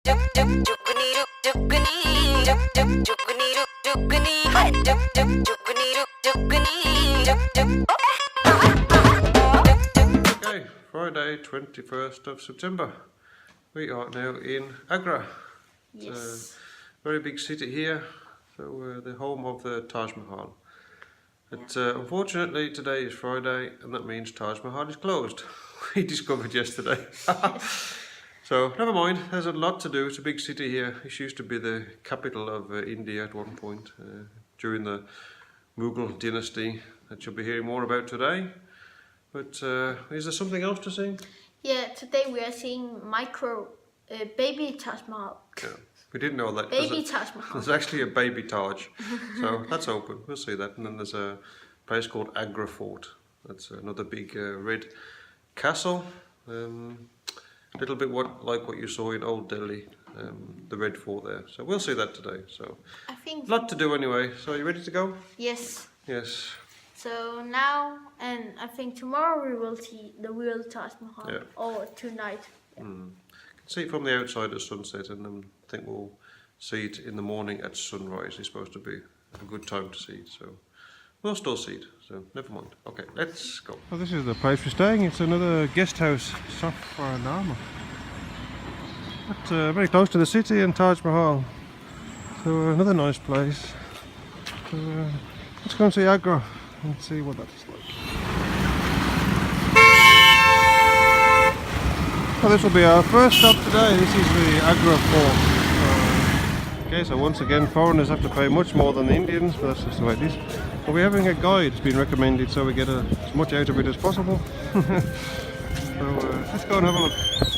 Friday, 21st of September. We are now in Agra. Yes. It's a very big city here, so the home of the Taj Mahal. But unfortunately today is Friday and that means Taj Mahal is closed. We discovered yesterday. So never mind, there's a lot to do. It's a big city here. It used to be the capital of India at one point during the Mughal dynasty that you'll be hearing more about today. But is there something else to see? Yeah, today we are seeing baby Taj Mahal. Yeah, we didn't know that. Baby Taj Mahal. There's actually a baby Taj, so that's open. We'll see that. And then there's a place called Agra Fort. That's another big red castle. A little bit like what you saw in Old Delhi, the Red Fort there. So we'll see that today. So I think. A lot to do anyway. So are you ready to go? Yes. Yes. So now, and I think tomorrow we will see the real Taj Mahal, Yeah. or tonight. You can see it from the outside at sunset, and then I think we'll see it in the morning at sunrise. It's supposed to be a good time to see it, so we'll still see it, so never mind. Okay, let's go. Well, this is the place we're staying. It's another guest house, Safaranama. But very close to the city and Taj Mahal, so another nice place. So, let's go and see Agra and see what that is like. Well, this will be our first stop today. This is the Agra Fort. Okay, so once again foreigners have to pay much more than the Indians, but that's just the way it is. But we're having a guide, it's been recommended, so we get as much out of it as possible. So let's go and have a look.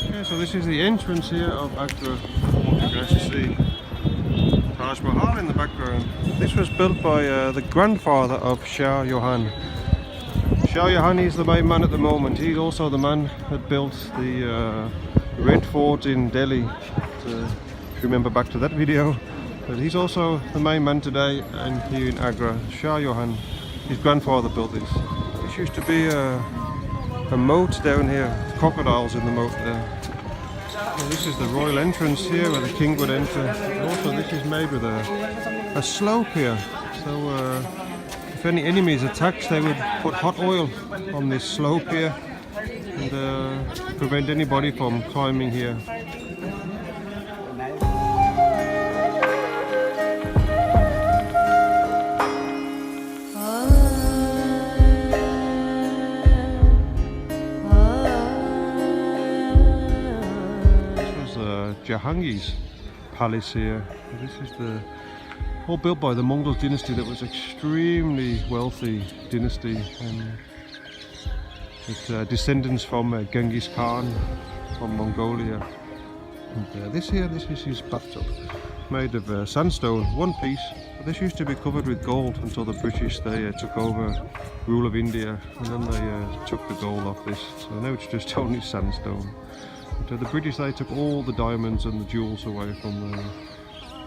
Okay, so this is the entrance here of Agra Fort. You can actually see Taj Mahal in the background. This was built by the grandfather of Shah Johan. Shah Johan is the main man at the moment. He's also the man that built the Red Fort in Delhi. If you remember back to that video. But he's also the main man today, and here in Agra, Shah Johan, his grandfather built this. This used to be a moat down here, crocodiles in the moat there. And this is the royal entrance here where the king would enter. And also this is made with a slope here. So if any enemies attacked, they would put hot oil on this slope here and prevent anybody from climbing here. Jahangir's palace here. This is all built by the Mughal dynasty that was extremely wealthy dynasty, and it's descendants from Genghis Khan from Mongolia. And this is his bathtub, made of sandstone, one piece. But this used to be covered with gold until the British they took over rule of India, and then they took the gold off this. So now it's just only sandstone. But the British, they took all the diamonds and the jewels away from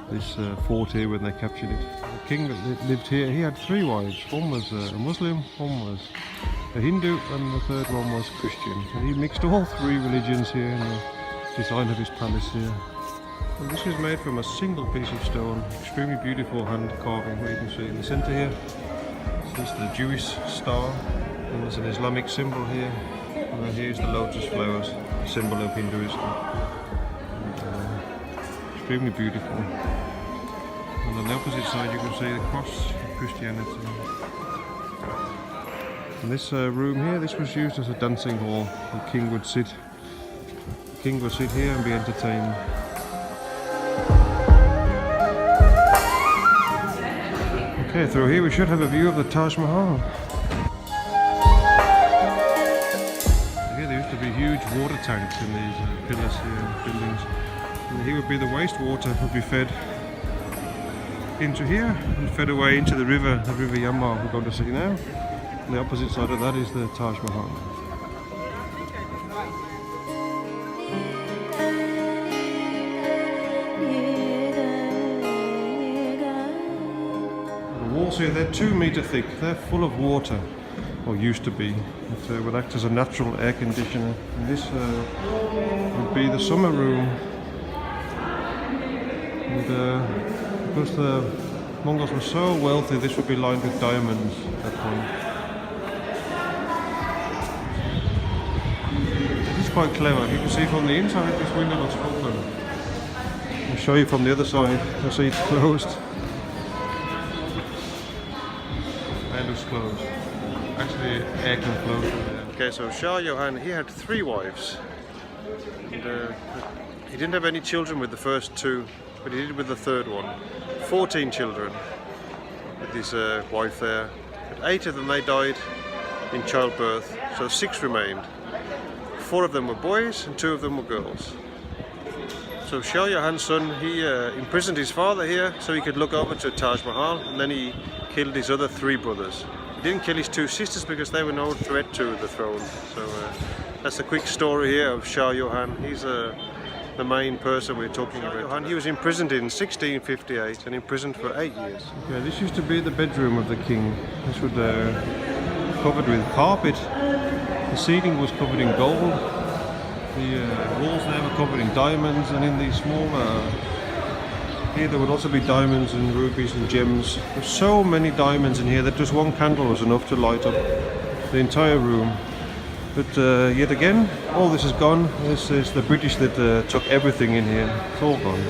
this fort here when they captured it. The king that lived here, he had 3 wives. One was a Muslim, one was a Hindu, and the third one was Christian. And he mixed all 3 religions here in the design of his palace here. And this is made from a single piece of stone, extremely beautiful hand carving, where you can see in the centre here. This is the Jewish star, and there's an Islamic symbol here. And then here's the lotus flowers, symbol of Hinduism. And, extremely beautiful. And on the opposite side you can see the cross of Christianity. And this room here, this was used as a dancing hall. The king would sit here and be entertained. Okay, through here we should have a view of the Taj Mahal. To be huge water tanks in these pillars here, buildings. And here would be the wastewater would be fed into here and fed away into the river Jamuna we're going to see now. On the opposite side of that is the Taj Mahal. The walls here, they're 2 meter thick, they're full of water. Or used to be. It would act as a natural air conditioner. And this would be the summer room. And because the Mongols were so wealthy, this would be lined with diamonds at that point. It is quite clever. You can see from the inside this window looks open. I'll show you from the other side. You'll see it's closed. And it's closed. Actually, air can flow through there. Okay, so Shah Johan, he had 3 wives. And he didn't have any children with the first 2, but he did with the 3rd one. 14 children with his wife there. But 8 of them, they died in childbirth, so 6 remained. 4 of them were boys and 2 of them were girls. So Shah Johan's son, he imprisoned his father here so he could look over to Taj Mahal, and then he killed his other 3 brothers. He didn't kill his 2 sisters because they were no threat to the throne. So that's a quick story here of Shah Johan. He's the main person we're talking about. Johan, he was imprisoned in 1658 and imprisoned for 8 years. Okay, this used to be the bedroom of the king. This was covered with carpet. The ceiling was covered in gold. The walls there were covered in diamonds, and in the smaller here there would also be diamonds and rubies and gems. There's so many diamonds in here that just one candle was enough to light up the entire room. But yet again, all this is gone. This is the British that took everything in here. It's all gone.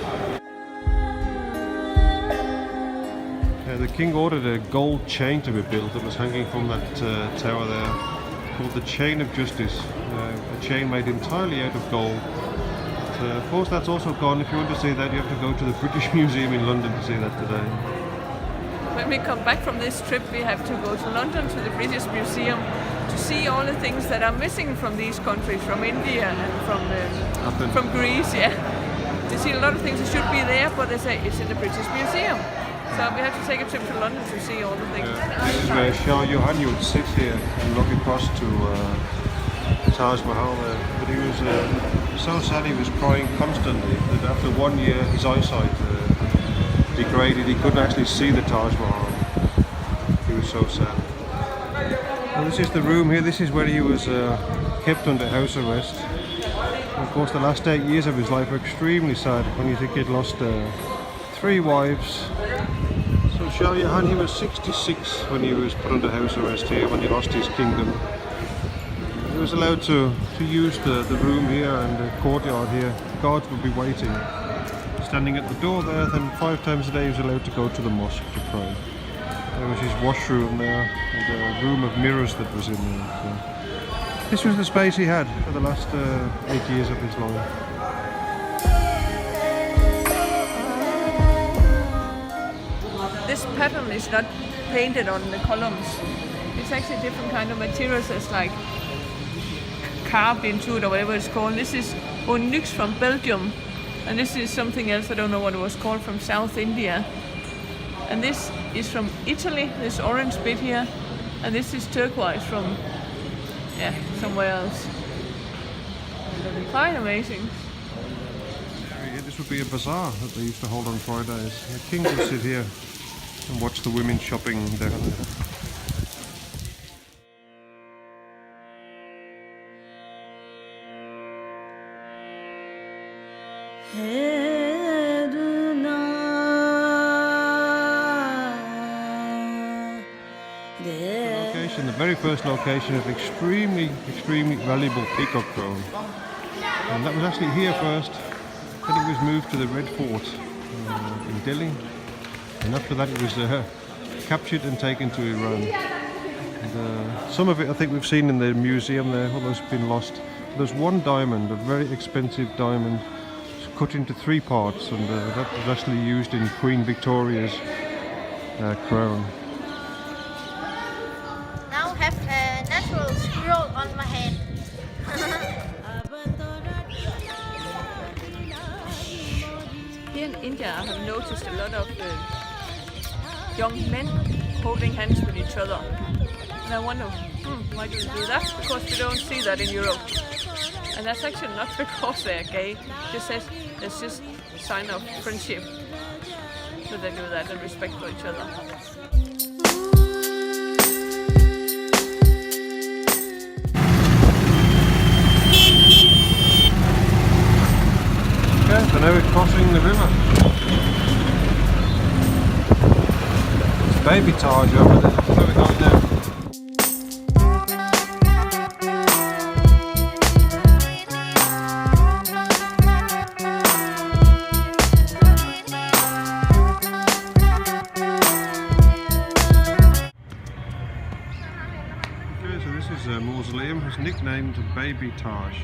The king ordered a gold chain to be built that was hanging from that tower there, called the Chain of Justice. A chain made entirely out of gold. Of course, that's also gone. If you want to see that, you have to go to the British Museum in London to see that today. When we come back from this trip, we have to go to London to the British Museum to see all the things that are missing from these countries, from India and from Greece. Yeah, they see a lot of things that should be there, but they say it's in the British Museum. So we have to take a trip to London to see all the things. This is where Shah Johan would sit here and look across to Taj Mahal. But he was so sad, he was crying constantly that after 1 year his eyesight degraded. He couldn't actually see the Taj Mahal. He was so sad. Well, this is the room here. This is where he was kept under house arrest. And of course, the last 8 years of his life were extremely sad when you think he'd lost 3 wives. So Shah Johan, he was 66 when he was put under house arrest here, when he lost his kingdom. He was allowed to use the room here and the courtyard here. Guards would be waiting, standing at the door there. Then 5 times a day he was allowed to go to the mosque to pray. There was his washroom there, and a room of mirrors that was in there. So this was the space he had for the last 8 years of his life. This pattern is not painted on the columns. It's actually different kind of materials. It's like carved into it or whatever it's called. This is onyx from Belgium, and this is something else, I don't know what it was called, from South India. And this is from Italy, this orange bit here, and this is turquoise from somewhere else. Quite amazing. This would be a bazaar that they used to hold on Fridays. The king would sit here and watch the women shopping down there. The very first location of extremely valuable peacock throne, and that was actually here first. Then it was moved to the Red Fort in Delhi, and after that it was captured and taken to Iran. And, some of it I think we've seen in the museum there, although it's been lost. There's one diamond, a very expensive diamond, cut into 3 parts, and that was actually used in Queen Victoria's crown. Squirrel on my head. Here in India, I have noticed a lot of young men holding hands with each other. And I wonder, why do they do that? Because we don't see that in Europe. And that's actually not because they're gay. It says it's just a sign of friendship. So they do that and respect for each other. So now we're crossing the river. Baby Taj over there. That's where we're going now. Okay, so this is a mausoleum. It's nicknamed Baby Taj.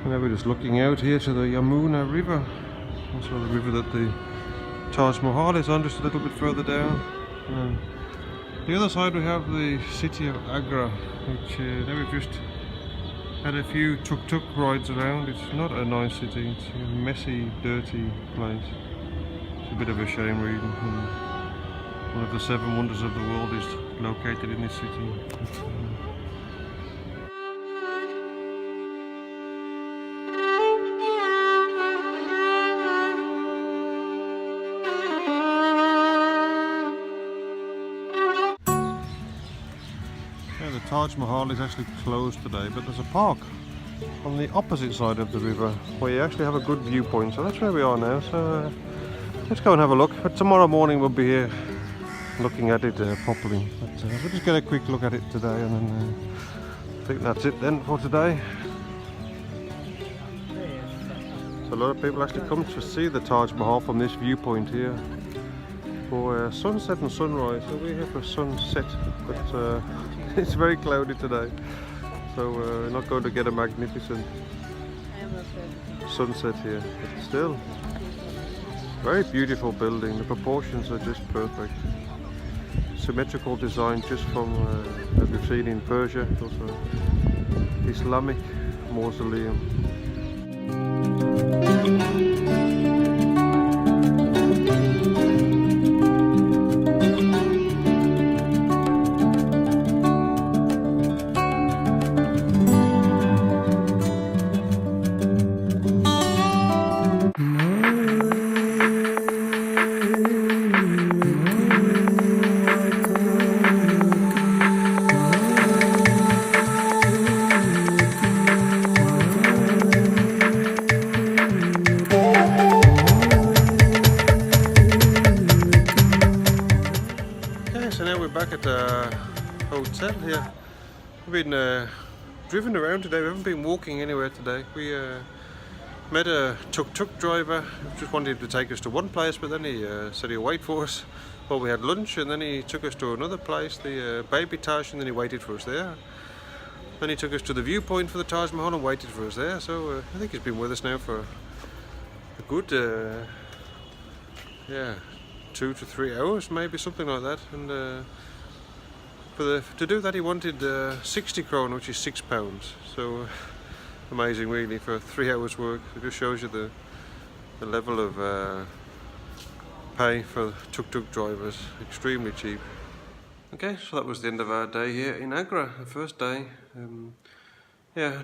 And now we're just looking out here to the Jamuna river. Also the river that the Taj Mahal is on, just a little bit further down. The other side we have the city of Agra, which now we've just had a few tuk-tuk rides around. It's not a nice city, it's a messy, dirty place. It's a bit of a shame really. One of the 7 wonders of the world is located in this city. The Taj Mahal is actually closed today, but there's a park on the opposite side of the river where you actually have a good viewpoint, so that's where we are now. So let's go and have a look. But tomorrow morning we'll be here looking at it properly. But we'll just get a quick look at it today, and then I think that's it then for today. So a lot of people actually come to see the Taj Mahal from this viewpoint here for sunset and sunrise. So we're here for sunset, but it's very cloudy today, so we're not going to get a magnificent sunset here, but still very beautiful building. The proportions are just perfect, symmetrical design, just from that we've seen in Persia. It's also Islamic mausoleum. So now we're back at the hotel here. We've been driven around today. We haven't been walking anywhere today. We met a tuk-tuk driver who just wanted to take us to one place, but then he said he'd wait for us while we had lunch, and then he took us to another place, the Baby Taj, and then he waited for us there. Then he took us to the viewpoint for the Taj Mahal and waited for us there. So I think he's been with us now for a good 2 to 3 hours, maybe something like that. And to do that he wanted 60 krona, which is £6. So amazing really for 3 hours work. It just shows you the level of pay for tuk-tuk drivers. Extremely cheap. Okay, so that was the end of our day here in Agra, the first day.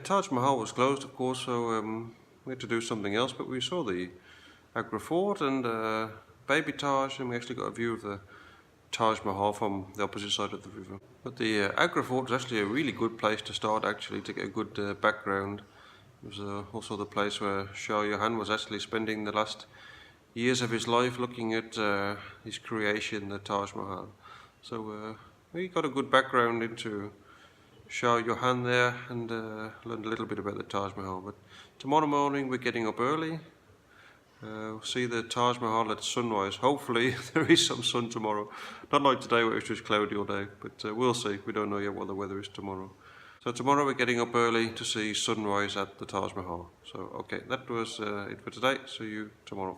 Taj Mahal was closed of course, so we had to do something else, but we saw the Agra Fort and Baby Taj, and we actually got a view of the Taj Mahal from the opposite side of the river. But the Agra Fort is actually a really good place to start, actually, to get a good background. It was also the place where Shah Johan was actually spending the last years of his life looking at his creation, the Taj Mahal. So we got a good background into Shah Johan there, and learned a little bit about the Taj Mahal. But tomorrow morning we're getting up early. We'll see the Taj Mahal at sunrise. Hopefully there is some sun tomorrow. Not like today where it's just cloudy all day, but we'll see. We don't know yet what the weather is tomorrow. So tomorrow we're getting up early to see sunrise at the Taj Mahal. So okay, that was it for today. See you tomorrow.